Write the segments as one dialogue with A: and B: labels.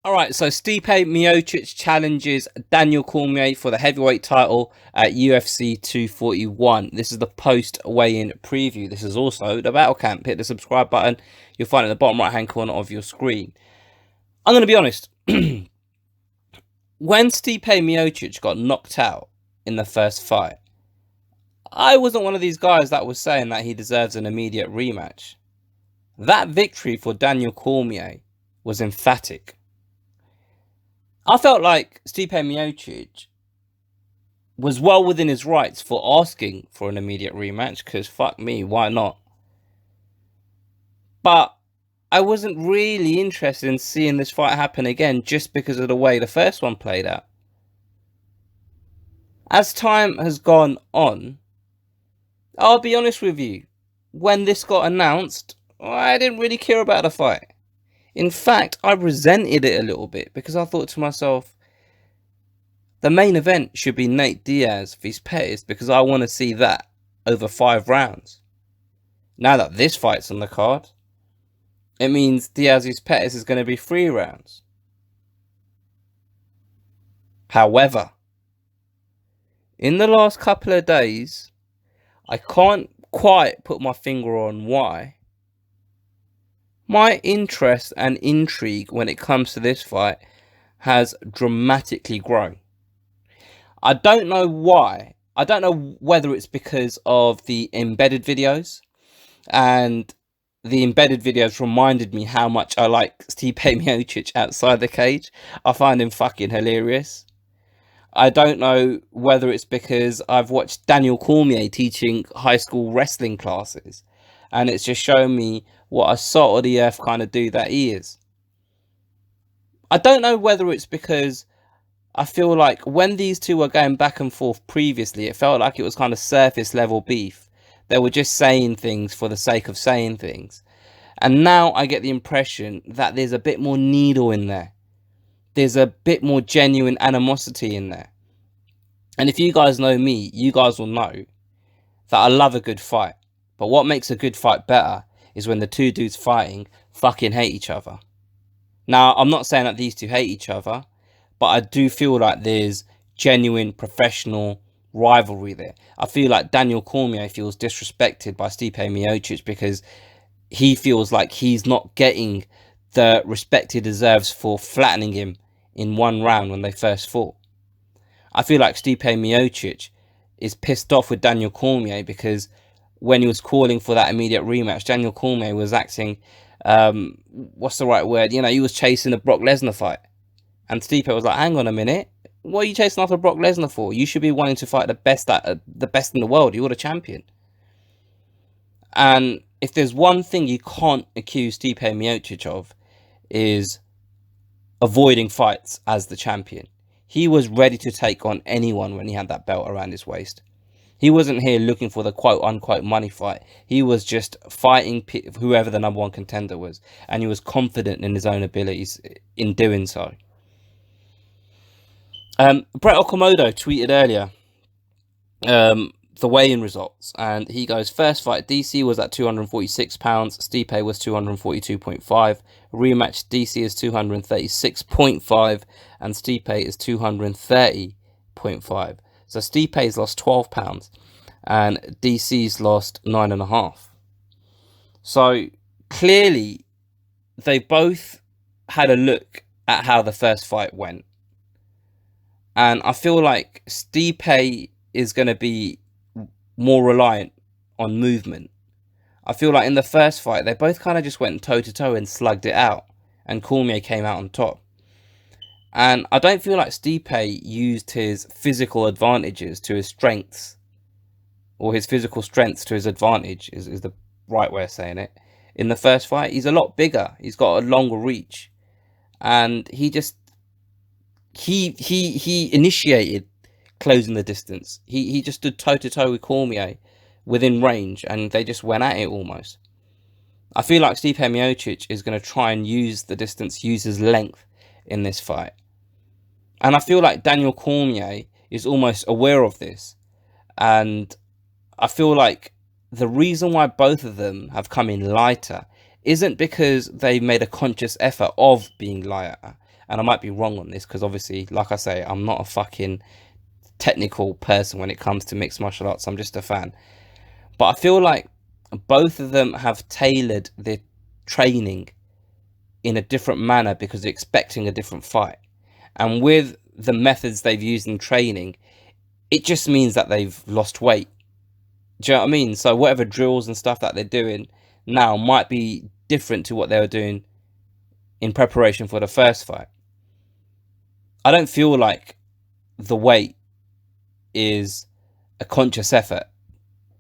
A: All right, so Stipe Miocic challenges Daniel Cormier for the heavyweight title at UFC 241. This is the post weigh-in preview. This is also the battle camp. Hit the subscribe button. You'll find it in the bottom right-hand corner of your screen. I'm going to be honest. When Stipe Miocic got knocked out in the first fight, I wasn't one of these guys that was saying that he deserves an immediate rematch. That victory for Daniel Cormier was emphatic. I felt like Stipe Miocic was well within his rights for asking for an immediate rematch, because fuck me, why not? But I wasn't really interested in seeing this fight happen again just because of the way the first one played out. As time has gone on, I'll be honest with you, when this got announced, I didn't really care about the fight. In fact, I resented it a little bit because I thought to myself, the main event should be Nate Diaz vs Pettis, because I want to see that over 5 rounds. Now that this fight's on the card, it means Diaz vs Pettis is going to be 3 rounds. However, in the last couple of days, I can't quite put my finger on why, my interest and intrigue when it comes to this fight has dramatically grown. I don't know why. I don't know whether it's because of the embedded videos, and the embedded videos reminded me how much I like Stipe Miocic outside the cage. I find him fucking hilarious. I don't know whether it's because I've watched Daniel Cormier teaching high school wrestling classes, and it's just shown me what a salt of the earth kind of dude that he is. I don't know whether it's because I feel like when these two were going back and forth previously, it felt like it was kind of surface level beef. They were just saying things for the sake of saying things. And now I get the impression that there's a bit more needle in there. There's a bit more genuine animosity in there. And if you guys know me, you guys will know that I love a good fight. But what makes a good fight better is when the two dudes fighting fucking hate each other. Now, I'm not saying that these two hate each other, but I do feel like there's genuine professional rivalry there. I feel like Daniel Cormier feels disrespected by Stipe Miocic because he feels like he's not getting the respect he deserves for flattening him in 1 round when they first fought. I feel like Stipe Miocic is pissed off with Daniel Cormier because when he was calling for that immediate rematch, Daniel Cormier was acting, what's the right word? You know, he was chasing a Brock Lesnar fight. And Stipe was like, hang on a minute, what are you chasing after Brock Lesnar for? You should be wanting to fight the best in the world. You're the champion. And if there's one thing you can't accuse Stipe Miocic of, is avoiding fights as the champion. He was ready to take on anyone when he had that belt around his waist. He wasn't here looking for the quote-unquote money fight. He was just fighting whoever the number 1 contender was. And he was confident in his own abilities in doing so. Brett Okamoto tweeted earlier the weigh-in results. And he goes, first fight, DC was at 246 pounds. Stipe was 242.5. Rematch, DC is 236.5. And Stipe is 230.5. So Stipe's lost 12 pounds and DC's lost 9.5. So clearly they both had a look at how the first fight went. And I feel like Stipe is going to be more reliant on movement. I feel like in the first fight, they both kind of just went toe-to-toe and slugged it out. And Cormier came out on top. And I don't feel like Stipe used his physical advantages to his strengths, or his physical strengths to his advantage, is the right way of saying it. In the first fight, he's a lot bigger. He's got a longer reach. And he initiated closing the distance. He just stood toe-to-toe with Cormier within range, and they just went at it almost. I feel like Stipe Miocic is going to try and use the distance, use his length in this fight. And I feel like Daniel Cormier is almost aware of this. And I feel like the reason why both of them have come in lighter isn't because they made a conscious effort of being lighter. And I might be wrong on this, because obviously, like I say, I'm not a fucking technical person when it comes to mixed martial arts. I'm just a fan. But I feel like both of them have tailored their training in a different manner because they're expecting a different fight. And with the methods they've used in training, it just means that they've lost weight. Do you know what I mean? So whatever drills and stuff that they're doing now might be different to what they were doing in preparation for the first fight. I don't feel like the weight is a conscious effort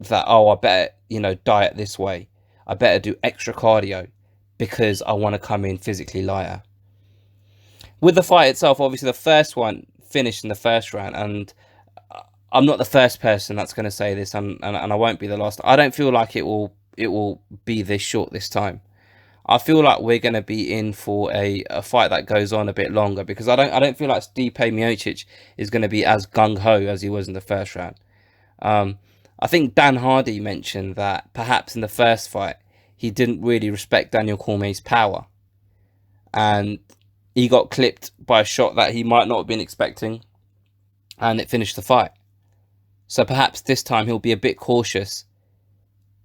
A: that, oh, I better, diet this way. I better do extra cardio because I want to come in physically lighter. With the fight itself, obviously the first one finished in the first round, and I'm not the first person that's going to say this, and I won't be the last. I don't feel like it will be this short this time. I feel like we're going to be in for a fight that goes on a bit longer, because I don't feel like Stipe Miocic is going to be as gung-ho as he was in the first round. I think Dan Hardy mentioned that perhaps in the first fight he didn't really respect Daniel Cormier's power, and he got clipped by a shot that he might not have been expecting, and it finished the fight. So perhaps this time he'll be a bit cautious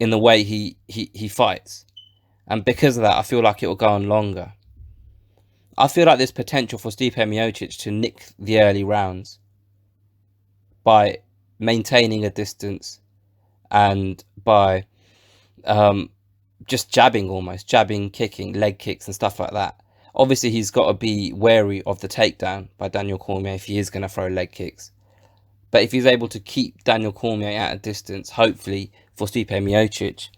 A: in the way he fights. And because of that, I feel like it will go on longer. I feel like there's potential for Stipe Miocic to nick the early rounds by maintaining a distance and by just jabbing, kicking, leg kicks and stuff like that. Obviously, he's got to be wary of the takedown by Daniel Cormier if he is going to throw leg kicks. But if he's able to keep Daniel Cormier at a distance, hopefully for Stipe Miocic,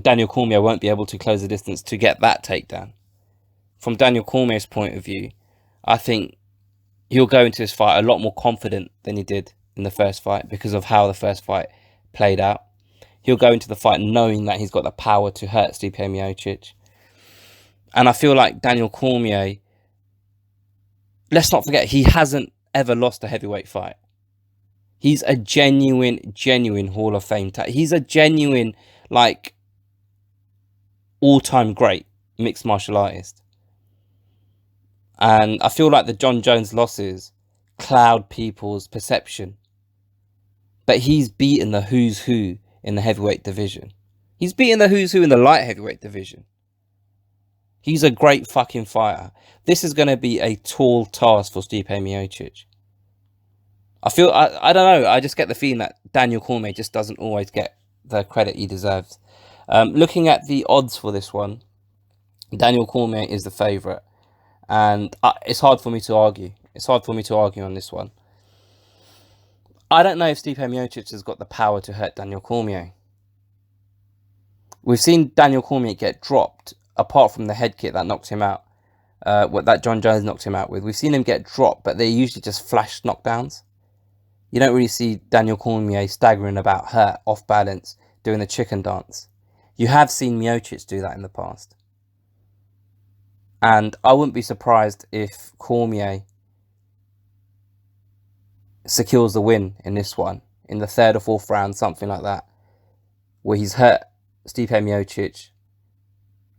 A: Daniel Cormier won't be able to close the distance to get that takedown. From Daniel Cormier's point of view, I think he'll go into this fight a lot more confident than he did in the first fight because of how the first fight played out. He'll go into the fight knowing that he's got the power to hurt Stipe Miocic. And I feel like Daniel Cormier, let's not forget, he hasn't ever lost a heavyweight fight. He's a genuine Hall of Fame. He's a genuine, all-time great mixed martial artist. And I feel like the John Jones losses cloud people's perception. But he's beaten the who's who in the heavyweight division. He's beaten the who's who in the light heavyweight division. He's a great fucking fighter. This is going to be a tall task for Stipe Miocic. I don't know, I just get the feeling that Daniel Cormier just doesn't always get the credit he deserves. Looking at the odds for this one, Daniel Cormier is the favourite. And it's hard for me to argue. It's hard for me to argue on this one. I don't know if Stipe Miocic has got the power to hurt Daniel Cormier. We've seen Daniel Cormier get dropped, apart from the head kick that knocked him out. That John Jones knocked him out with. We've seen him get dropped, but they're usually just flash knockdowns. You don't really see Daniel Cormier staggering about, hurt, off balance, doing the chicken dance. You have seen Miocic do that in the past. And I wouldn't be surprised if Cormier secures the win in this one, in the third or fourth round, something like that, where he's hurt Stipe Miocic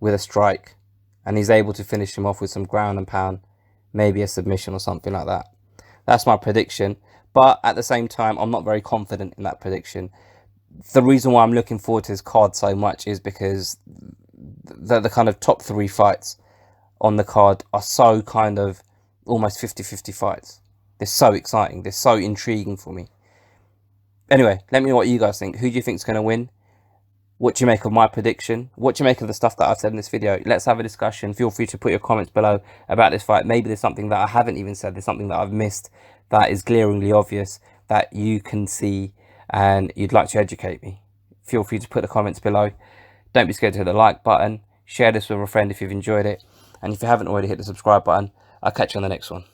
A: with a strike and he's able to finish him off with some ground and pound, maybe a submission or something like that. That's my prediction. But at the same time, I'm not very confident in that prediction. The reason why I'm looking forward to this card so much is because the kind of top three fights on the card are so kind of almost 50-50 fights. They're so exciting. They're so intriguing for me. Anyway, let me know what you guys think. Who do you think is going to win? What do you make of my prediction? What do you make of the stuff that I've said in this video? Let's have a discussion. Feel free to put your comments below about this fight. Maybe there's something that I haven't even said. There's something that I've missed that is glaringly obvious that you can see and you'd like to educate me. Feel free to put the comments below. Don't be scared to hit the like button. Share this with a friend if you've enjoyed it. And if you haven't already, hit the subscribe button. I'll catch you on the next one.